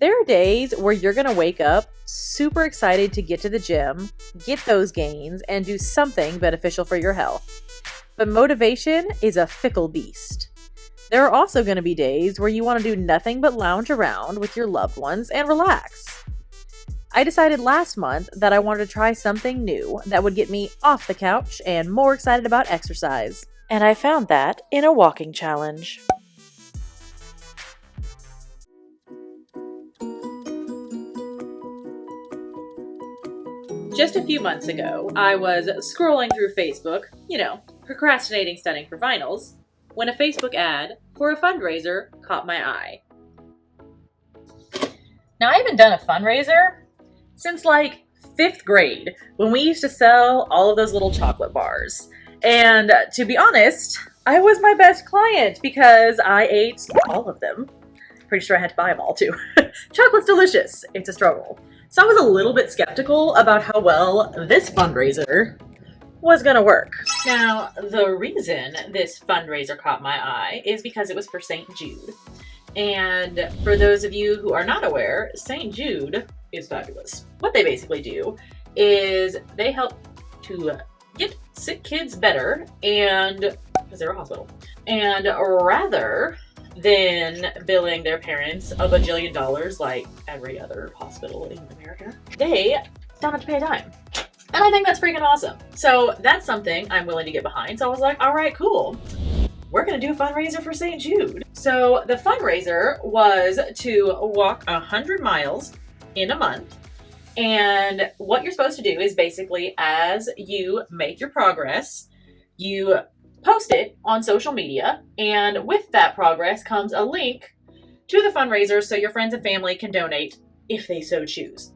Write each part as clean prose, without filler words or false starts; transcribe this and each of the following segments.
There are days where you're going to wake up super excited to get to the gym, get those gains, and do something beneficial for your health. But motivation is a fickle beast. There are also going to be days where you want to do nothing but lounge around with your loved ones and relax. I decided last month that I wanted to try something new that would get me off the couch and more excited about exercise. And I found that in a walking challenge. Just a few months ago, I was scrolling through Facebook, procrastinating studying for finals, when a Facebook ad for a fundraiser caught my eye. Now, I haven't done a fundraiser since like 5th grade, when we used to sell all of those little chocolate bars. And to be honest, I was my best client because I ate all of them. Pretty sure I had to buy them all too. Chocolate's delicious. It's a struggle. So I was a little bit skeptical about how well this fundraiser was going to work. Now, the reason this fundraiser caught my eye is because it was for St. Jude. And for those of you who are not aware, St. Jude is fabulous. What they basically do is they help to get sick kids better, and because they're a hospital. And rather than billing their parents a bajillion dollars like every other hospital in America, they don't have to pay a dime. And I think that's freaking awesome. So that's something I'm willing to get behind. So I was like, all right, cool. We're going to do a fundraiser for St. Jude. So the fundraiser was to walk 100 miles in a month. And what you're supposed to do is basically, as you make your progress, you post it on social media, and with that progress comes a link to the fundraiser so your friends and family can donate if they so choose.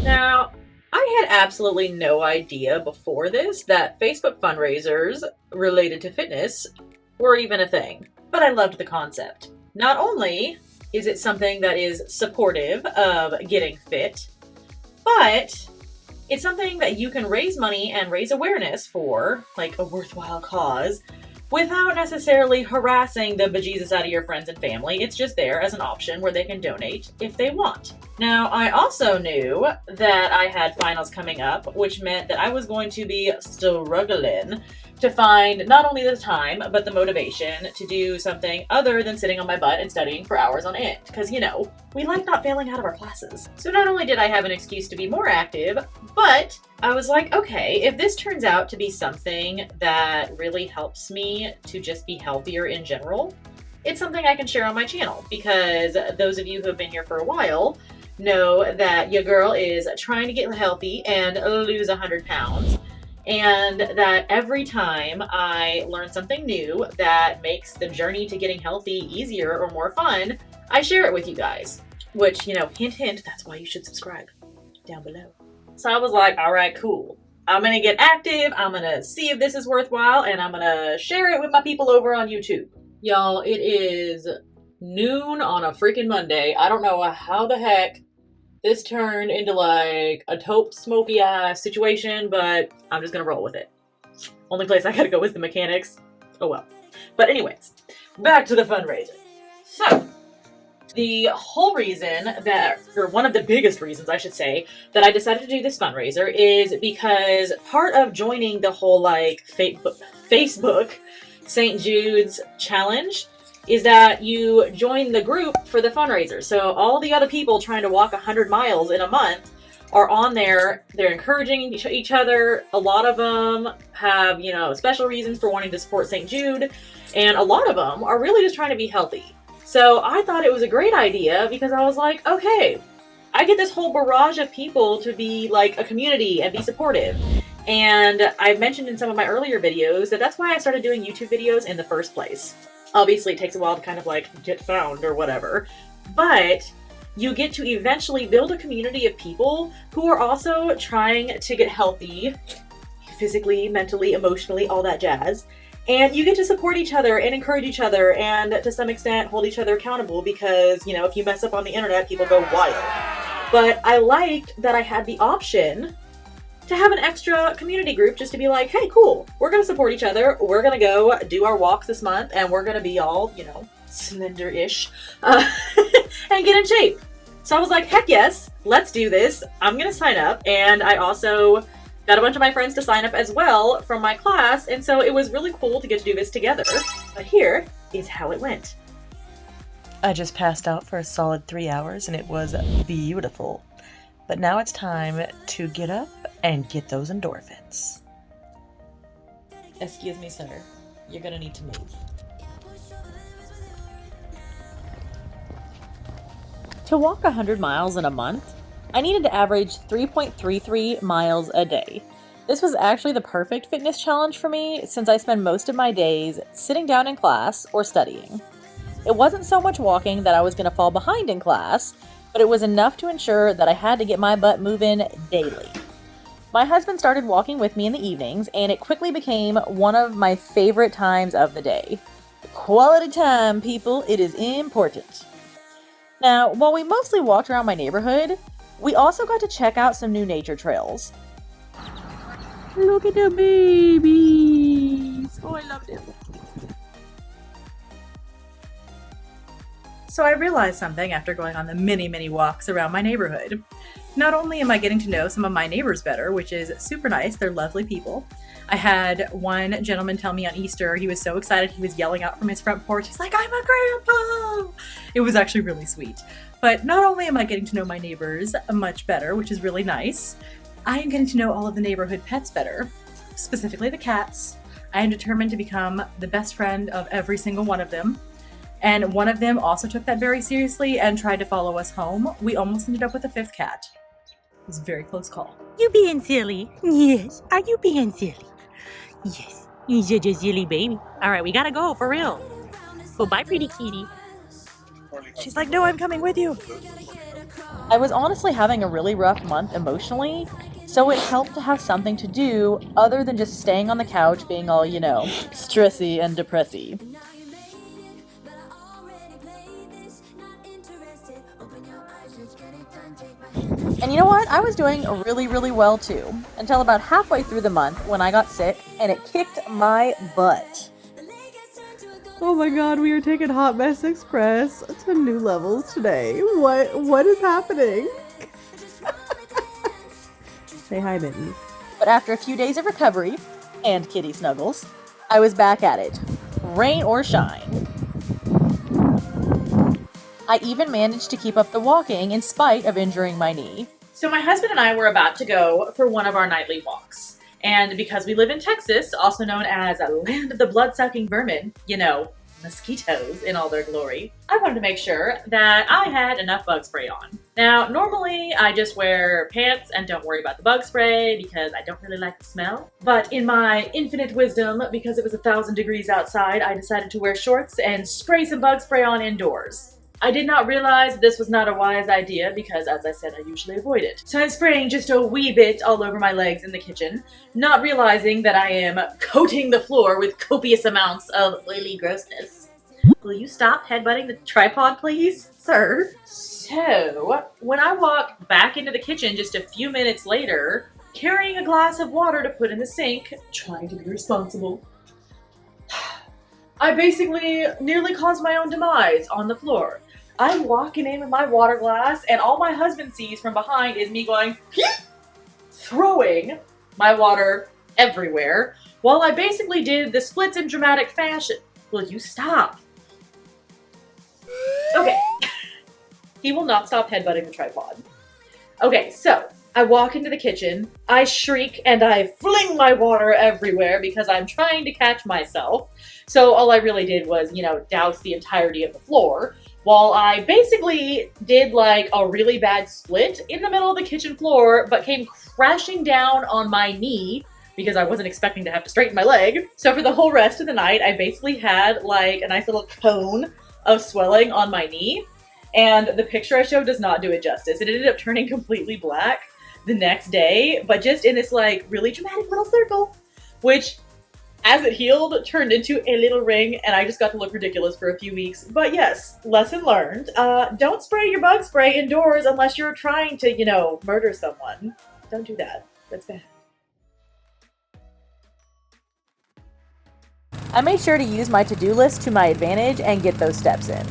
Now, I had absolutely no idea before this that Facebook fundraisers related to fitness were even a thing, but I loved the concept. Not only is it something that is supportive of getting fit, but it's something that you can raise money and raise awareness for, like a worthwhile cause, without necessarily harassing the bejesus out of your friends and family. It's just there as an option where they can donate if they want. Now, I also knew that I had finals coming up, which meant that I was going to be struggling to find not only the time, but the motivation to do something other than sitting on my butt and studying for hours on end. Because, we like not failing out of our classes. So not only did I have an excuse to be more active, but I was like, okay, if this turns out to be something that really helps me to just be healthier in general, it's something I can share on my channel. Because those of you who have been here for a while know that your girl is trying to get healthy and lose 100 pounds. And that every time I learn something new that makes the journey to getting healthy easier or more fun, I share it with you guys. Which, hint, hint, that's why you should subscribe down below. So I was like, all right, cool. I'm going to get active. I'm going to see if this is worthwhile, and I'm going to share it with my people over on YouTube. Y'all, it is noon on a freaking Monday. I don't know how the heck this turned into like a taupe smoky ass situation, but I'm just gonna roll with it. Only place I gotta go is the mechanics. Oh well. But anyways, back to the fundraiser. So, the whole reason or one of the biggest reasons I should say, that I decided to do this fundraiser is because part of joining the whole Facebook St. Jude's challenge is that you join the group for the fundraiser. So all the other people trying to walk 100 miles in a month are on there. They're encouraging each other. A lot of them have, special reasons for wanting to support St. Jude. And a lot of them are really just trying to be healthy. So I thought it was a great idea because I was like, okay, I get this whole barrage of people to be like a community and be supportive. And I've mentioned in some of my earlier videos that that's why I started doing YouTube videos in the first place. Obviously, it takes a while to kind of get found or whatever, but you get to eventually build a community of people who are also trying to get healthy, physically, mentally, emotionally, all that jazz. And you get to support each other and encourage each other and to some extent hold each other accountable because, if you mess up on the internet, people go wild. But I liked that I had the option to have an extra community group just to be like, hey, cool, we're going to support each other. We're going to go do our walks this month and we're going to be all, slender-ish, and get in shape. So I was like, heck yes, let's do this. I'm gonna sign up. And I also got a bunch of my friends to sign up as well from my class. And so it was really cool to get to do this together. But here is how it went. I just passed out for a solid 3 hours and it was beautiful. But now it's time to get up and get those endorphins. Excuse me, sir. You're gonna need to move. To walk 100 miles in a month, I needed to average 3.33 miles a day. This was actually the perfect fitness challenge for me since I spend most of my days sitting down in class or studying. It wasn't so much walking that I was going to fall behind in class, but it was enough to ensure that I had to get my butt moving daily. My husband started walking with me in the evenings, and it quickly became one of my favorite times of the day. Quality time, people, it is important. Now, while we mostly walked around my neighborhood, we also got to check out some new nature trails. Look at the babies! Oh, I love them. So I realized something after going on the many walks around my neighborhood. Not only am I getting to know some of my neighbors better, which is super nice, they're lovely people. I had one gentleman tell me on Easter, he was so excited he was yelling out from his front porch, he's like, I'm a grandpa! It was actually really sweet. But not only am I getting to know my neighbors much better, which is really nice, I am getting to know all of the neighborhood pets better, specifically the cats. I am determined to become the best friend of every single one of them. And one of them also took that very seriously and tried to follow us home. We almost ended up with a fifth cat. It was a very close call. You being silly? Yes. Are you being silly? Yes. You're such a silly baby. All right, we gotta go, for real. Well, bye, pretty kitty. She's like, no, I'm coming with you. I was honestly having a really rough month emotionally, so it helped to have something to do other than just staying on the couch being all, stressy and depressy. And you know what? I was doing really well too, until about halfway through the month when I got sick and it kicked my butt. Oh my god, we are taking Hot Mess Express to new levels today. What is happening? Say hi, Mittens. But after a few days of recovery, and kitty snuggles, I was back at it. Rain or shine. I even managed to keep up the walking in spite of injuring my knee. So my husband and I were about to go for one of our nightly walks. And because we live in Texas, also known as a land of the blood-sucking vermin, mosquitoes in all their glory, I wanted to make sure that I had enough bug spray on. Now, normally I just wear pants and don't worry about the bug spray because I don't really like the smell. But in my infinite wisdom, because it was 1,000 degrees outside, I decided to wear shorts and spray some bug spray on indoors. I did not realize this was not a wise idea because, as I said, I usually avoid it. So I'm spraying just a wee bit all over my legs in the kitchen, not realizing that I am coating the floor with copious amounts of oily grossness. Will you stop headbutting the tripod, please, sir? So, when I walk back into the kitchen just a few minutes later, carrying a glass of water to put in the sink, trying to be responsible, I basically nearly caused my own demise on the floor. I'm walking in with my water glass, and all my husband sees from behind is me going, throwing my water everywhere, while I basically did the splits in dramatic fashion. Will you stop? Okay. He will not stop headbutting the tripod. Okay, so I walk into the kitchen, I shriek, and I fling my water everywhere because I'm trying to catch myself. So all I really did was, douse the entirety of the floor, while I basically did like a really bad split in the middle of the kitchen floor, but came crashing down on my knee because I wasn't expecting to have to straighten my leg. So for the whole rest of the night, I basically had like a nice little cone of swelling on my knee. And the picture I showed does not do it justice. It ended up turning completely black the next day, but just in this like really dramatic little circle, which as it healed turned into a little ring, and I just got to look ridiculous for a few weeks. But yes, lesson learned. Don't spray your bug spray indoors unless you're trying to, murder someone. Don't do that. That's bad. I made sure to use my to-do list to my advantage and get those steps in.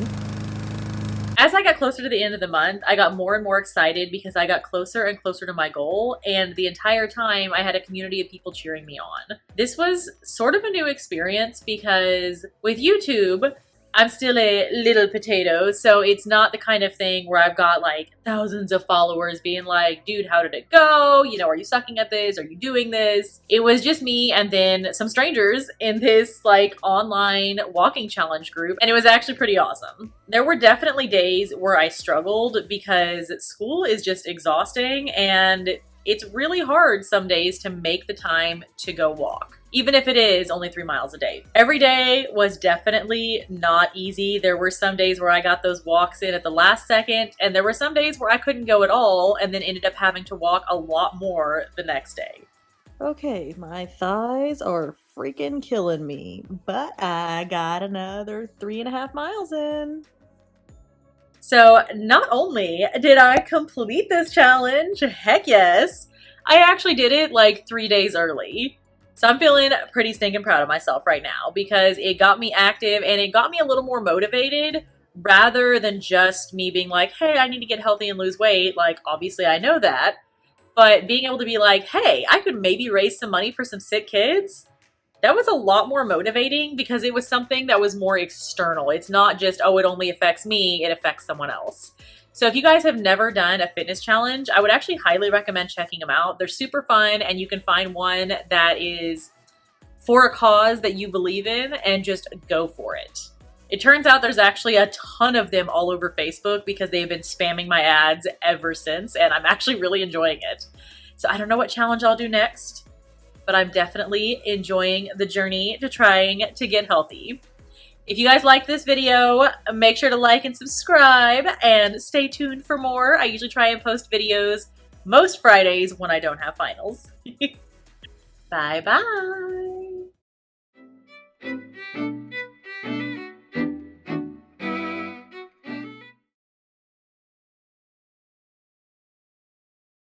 As I got closer to the end of the month, I got more and more excited because I got closer and closer to my goal, and the entire time I had a community of people cheering me on. This was sort of a new experience because with YouTube, I'm still a little potato, so it's not the kind of thing where I've got like thousands of followers being like, dude, how did it go? You know, are you sucking at this? Are you doing this? It was just me and then some strangers in this like online walking challenge group, and it was actually pretty awesome. There were definitely days where I struggled because school is just exhausting and it's really hard some days to make the time to go walk, even if it is only 3 miles a day. Every day was definitely not easy. There were some days where I got those walks in at the last second, and there were some days where I couldn't go at all and then ended up having to walk a lot more the next day. Okay, my thighs are freaking killing me, but I got another 3.5 miles in. So not only did I complete this challenge, heck yes, I actually did it like 3 days early. So I'm feeling pretty stinking proud of myself right now because it got me active and it got me a little more motivated rather than just me being like, hey, I need to get healthy and lose weight. Like, obviously I know that, but being able to be like, hey, I could maybe raise some money for some sick kids. That was a lot more motivating because it was something that was more external. It's not just, oh, it only affects me, it affects someone else. So if you guys have never done a fitness challenge, I would actually highly recommend checking them out. They're super fun and you can find one that is for a cause that you believe in and just go for it. It turns out there's actually a ton of them all over Facebook because they've been spamming my ads ever since and I'm actually really enjoying it. So I don't know what challenge I'll do next, but I'm definitely enjoying the journey to trying to get healthy. If you guys like this video, make sure to like and subscribe and stay tuned for more. I usually try and post videos most Fridays when I don't have finals. Bye bye.